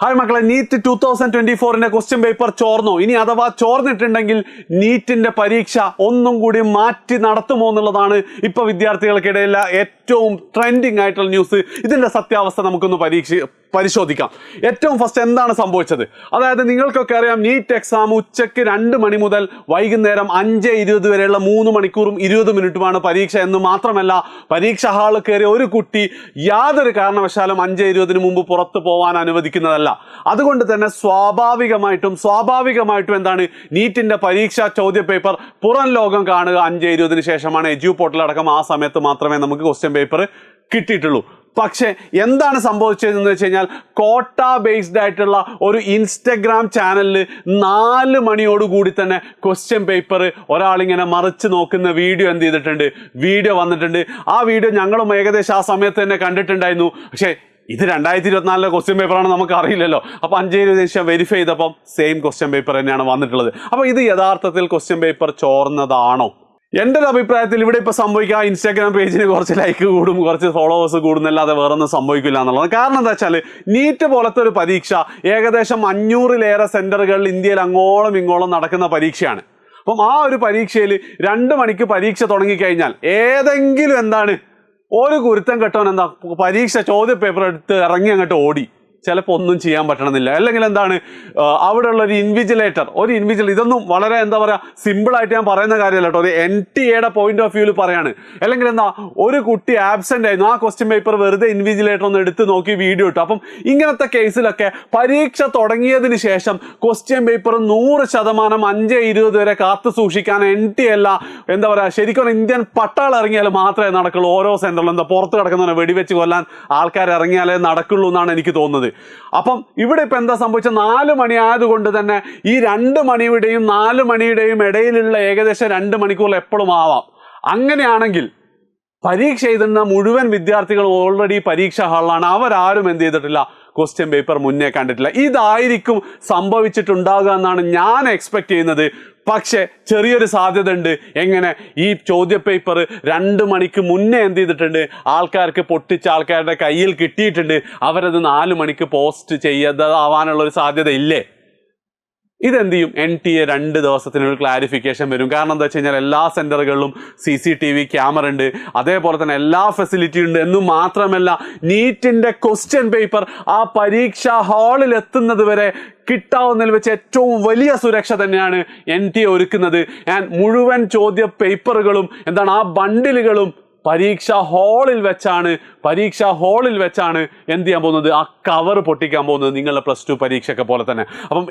Hi മക്കളെ, NEET 2024 question paper ചോർന്നോ? ഇനി അഥവാ ചോർന്നിട്ടുണ്ടെങ്കിൽ നീറ്റിന്റെ പരീക്ഷ ഒന്നും കൂടി മാറ്റി നടത്തുമോ എന്നുള്ളതാണ് ഇപ്പൊ വിദ്യാർത്ഥികൾക്കിടയിലെ ഏറ്റവും ട്രെൻഡിങ് ആയിട്ടുള്ള ന്യൂസ്. ഇതിന്റെ സത്യാവസ്ഥ നമുക്കൊന്ന് പരിശോധിക്കാം. ഏറ്റവും ഫസ്റ്റ് എന്താണ് സംഭവിച്ചത്? അതായത് നിങ്ങൾക്കൊക്കെ അറിയാം, നീറ്റ് എക്സാം ഉച്ചയ്ക്ക് 2 മണി മുതൽ വൈകുന്നേരം 5:20 വരെയുള്ള 3 മണിക്കൂറും 20 മിനിറ്റുമാണ് പരീക്ഷ എന്ന് മാത്രമല്ല, പരീക്ഷാ ഹാളിൽ കയറിയ ഒരു കുട്ടി യാതൊരു കാരണവശാലും 5:20 മുമ്പ് പുറത്തു പോകാൻ അനുവദിക്കുന്നതല്ല. അതുകൊണ്ട് തന്നെ സ്വാഭാവികമായിട്ടും എന്താണ്, നീറ്റിന്റെ പരീക്ഷാ ചോദ്യ പേപ്പർ പുറം ലോകം കാണുക 5:20 ശേഷമാണ്. എജ്യു പോർട്ടൽ അടക്കം ആ സമയത്ത് മാത്രമേ നമുക്ക് ക്വസ്റ്റ്യൻ പേപ്പർ കിട്ടിയിട്ടുള്ളൂ. പക്ഷെ എന്താണ് സംഭവിച്ചതെന്ന് വെച്ച് കഴിഞ്ഞാൽ, കോട്ട ബേസ്ഡ് ആയിട്ടുള്ള ഒരു ഇൻസ്റ്റഗ്രാം ചാനലിൽ 4 മണിയോടുകൂടി തന്നെ ക്വസ്റ്റ്യൻ പേപ്പർ ഒരാളിങ്ങനെ മറിച്ച് നോക്കുന്ന വീഡിയോ വീഡിയോ വന്നിട്ടുണ്ട്. ആ വീഡിയോ ഞങ്ങളും ഏകദേശം ആ സമയത്ത് തന്നെ കണ്ടിട്ടുണ്ടായിരുന്നു. പക്ഷേ ഇത് 2024 ക്വസ്റ്റ്യൻ പേപ്പറാണ്, നമുക്ക് അറിയില്ലല്ലോ. അപ്പോൾ 5:20 ശേഷം വെരിഫൈ ചെയ്തപ്പം സെയിം ക്വസ്റ്റ്യൻ പേപ്പർ തന്നെയാണ് വന്നിട്ടുള്ളത്. അപ്പോൾ ഇത് യഥാർത്ഥത്തിൽ ക്വസ്റ്റ്യൻ പേപ്പർ ചോർന്നതാണോ? എൻ്റെ ഒരു അഭിപ്രായത്തിൽ ഇവിടെ ഇപ്പോൾ സംഭവിക്കുക, ഇൻസ്റ്റാഗ്രാം പേജിന് കുറച്ച് ലൈക്ക് കൂടും, കുറച്ച് ഫോളോവേഴ്സ് കൂടുന്നല്ലാതെ വേറൊന്നും സംഭവിക്കില്ല എന്നുള്ളത്. കാരണം എന്താ വെച്ചാൽ, നീറ്റ് പോലത്തെ ഒരു പരീക്ഷ ഏകദേശം 500-ലേറെ സെൻറ്ററുകളിൽ ഇന്ത്യയിൽ അങ്ങോളം ഇങ്ങോളം നടക്കുന്ന പരീക്ഷയാണ്. അപ്പം ആ ഒരു പരീക്ഷയിൽ 2 മണിക്ക് പരീക്ഷ തുടങ്ങിക്കഴിഞ്ഞാൽ ഏതെങ്കിലും ഒരു കുരുത്തം കെട്ടവൻ പരീക്ഷ ചോദ്യ പേപ്പർ എടുത്ത് ഇറങ്ങി അങ്ങോട്ട് ഓടി. ചിലപ്പോൾ ഒന്നും ചെയ്യാൻ പറ്റണമെന്നില്ല. അല്ലെങ്കിൽ അവിടെയുള്ള ഒരു ഇൻവിജിലേറ്റർ, ഇതൊന്നും വളരെ സിമ്പിളായിട്ട് ഞാൻ പറയുന്ന കാര്യമല്ല കേട്ടോ, ഒരു NTA പോയിന്റ് ഓഫ് വ്യൂവിൽ പറയാണ്. അല്ലെങ്കിൽ ഒരു കുട്ടി ആബ്സെന്റ് ആയിരുന്നു, ആ ക്വസ്റ്റ്യൻ പേപ്പർ വെറുതെ ഇൻവിജിലേറ്റർ ഒന്ന് എടുത്ത് നോക്കി വീഡിയോ ഇട്ടു. അപ്പം ഇങ്ങനത്തെ കേസിലൊക്കെ പരീക്ഷ തുടങ്ങിയതിന് ശേഷം ക്വസ്റ്റ്യൻ പേപ്പർ 100% 5:20 വരെ കാത്തു സൂക്ഷിക്കാൻ NTA അല്ല, ശരിക്കും ഇന്ത്യൻ പട്ടാളം ഇറങ്ങിയാൽ മാത്രമേ നടക്കുള്ളൂ. ഓരോ സെന്ററിലും പുറത്ത് കിടക്കുന്നവരെ വെടിവെച്ച് കൊല്ലാൻ ആൾക്കാർ ഇറങ്ങിയാലേ നടക്കുള്ളൂ എന്നാണ് എനിക്ക് തോന്നുന്നത്. അപ്പം ഇവിടെ ഇപ്പൊ എന്താ സംഭവിച്ചത്? 4 മണി ആയതുകൊണ്ട് തന്നെ ഈ 2 മണിയുടെയും 4 മണിയുടെയും ഇടയിലുള്ള ഏകദേശം 2 മണിക്കൂറിൽ എപ്പോഴും ആവാം. അങ്ങനെയാണെങ്കിൽ പരീക്ഷ എഴുതുന്ന മുഴുവൻ വിദ്യാർത്ഥികൾ ഓൾറെഡി പരീക്ഷാ ഹാളിലാണ്. അവരാരും എന്ത് ചെയ്തിട്ടില്ല, ക്വസ്റ്റ്യൻ പേപ്പർ മുന്നേ കണ്ടിട്ടില്ല. ഇതായിരിക്കും സംഭവിച്ചിട്ടുണ്ടാകുക എന്നാണ് ഞാൻ എക്സ്പെക്ട് ചെയ്യുന്നത്. പക്ഷെ ചെറിയൊരു സാധ്യത ഉണ്ട്. എങ്ങനെ? ഈ ചോദ്യ പേപ്പർ 2 മണിക്ക് മുന്നേ എന്ത് ചെയ്തിട്ടുണ്ട്, ആൾക്കാർക്ക് പൊട്ടിച്ച് ആൾക്കാരുടെ കയ്യിൽ കിട്ടിയിട്ടുണ്ട്. അവരത് 4 മണിക്ക് പോസ്റ്റ് ചെയ്യാതാവാനുള്ളൊരു സാധ്യത ഇല്ലേ? ഇതെന്ത് ചെയ്യും? NTA 2 ദിവസത്തിനൊരു ക്ലാരിഫിക്കേഷൻ വരും. കാരണം എന്താ വെച്ച് കഴിഞ്ഞാൽ, എല്ലാ സെൻറ്ററുകളിലും CCTV ക്യാമറ ഉണ്ട്, അതേപോലെ തന്നെ എല്ലാ ഫെസിലിറ്റി ഉണ്ട്. എന്നും മാത്രമല്ല, നീറ്റിൻ്റെ ക്വസ്റ്റ്യൻ പേപ്പർ ആ പരീക്ഷാ ഹാളിൽ എത്തുന്നത് വരെ കിട്ടാവുന്നതിൽ വെച്ച് ഏറ്റവും വലിയ സുരക്ഷ തന്നെയാണ് NTA ഒരുക്കുന്നത്. മുഴുവൻ ചോദ്യ പേപ്പറുകളും ആ ബണ്ടിലുകളും പരീക്ഷാ ഹാളിൽ വെച്ചാണ് എന്ത് ചെയ്യാൻ പോകുന്നത്, ആ കവർ പൊട്ടിക്കാൻ പോകുന്നത്. നിങ്ങളുടെ +2 പരീക്ഷയൊക്കെ പോലെ തന്നെ. അപ്പം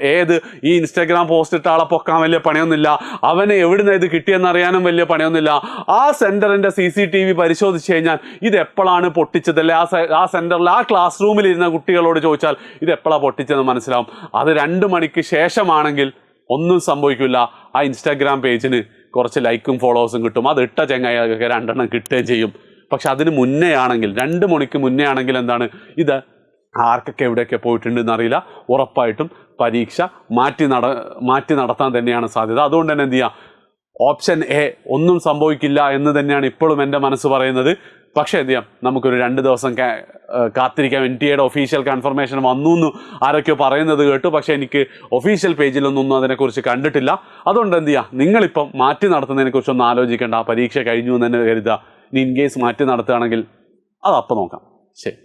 ഈ ഇൻസ്റ്റാഗ്രാം പോസ്റ്റ് ഇട്ട ആളെ പൊക്കാൻ വലിയ പണിയൊന്നുമില്ല, അവന് എവിടുന്ന് ഇത് കിട്ടിയെന്ന് അറിയാനും വലിയ പണിയൊന്നുമില്ല. ആ സെന്ററിന്റെ CCTV പരിശോധിച്ച് കഴിഞ്ഞാൽ ഇത് എപ്പോഴാണ് പൊട്ടിച്ചതല്ലേ, ആ സെന്ററിൽ ആ ക്ലാസ് റൂമിൽ ഇരുന്ന കുട്ടികളോട് ചോദിച്ചാൽ ഇത് എപ്പോഴാണ് പൊട്ടിച്ചതെന്ന് മനസ്സിലാവും. അത് 2 മണിക്ക് ശേഷമാണെങ്കിൽ ഒന്നും സംഭവിക്കില്ല. ആ ഇൻസ്റ്റാഗ്രാം പേജിന് കുറച്ച് ലൈക്കും ഫോളോവേഴ്സും കിട്ടും. അത് ഇട്ട ചങ്ങായികൾക്ക് 2 എണ്ണം കിട്ടുകയും ചെയ്യും. പക്ഷെ അതിന് മുന്നേ ആണെങ്കിൽ, 2 മണിക്ക് മുന്നേ ആണെങ്കിൽ ഇത് ആർക്കൊക്കെ എവിടെയൊക്കെ പോയിട്ടുണ്ടെന്ന് അറിയില്ല. ഉറപ്പായിട്ടും പരീക്ഷ മാറ്റി നടത്താൻ തന്നെയാണ് സാധ്യത. അതുകൊണ്ട് തന്നെ എന്ത് ചെയ്യുക, ഓപ്ഷൻ A ഒന്നും സംഭവിക്കില്ല എന്ന് തന്നെയാണ് ഇപ്പോഴും എൻ്റെ മനസ്സ് പറയുന്നത്. പക്ഷേ എന്ത് ചെയ്യാം, നമുക്കൊരു 2 ദിവസം കാത്തിരിക്കാം. NTA ഒഫീഷ്യൽ കൺഫർമേഷൻ വന്നു എന്ന് ആരൊക്കെയോ പറയുന്നത് കേട്ടു. പക്ഷേ എനിക്ക് ഒഫീഷ്യൽ പേജിലൊന്നും അതിനെക്കുറിച്ച് കണ്ടിട്ടില്ല. അതുകൊണ്ട് എന്ത് ചെയ്യുക, നിങ്ങളിപ്പം മാറ്റി നടത്തുന്നതിനെക്കുറിച്ചൊന്നും ആലോചിക്കേണ്ട. പരീക്ഷ കഴിഞ്ഞു എന്ന് തന്നെ കരുതുക. ഇനി ഇൻ കേസ് മാറ്റി നടത്തുകയാണെങ്കിൽ അതപ്പം നോക്കാം. ശരി.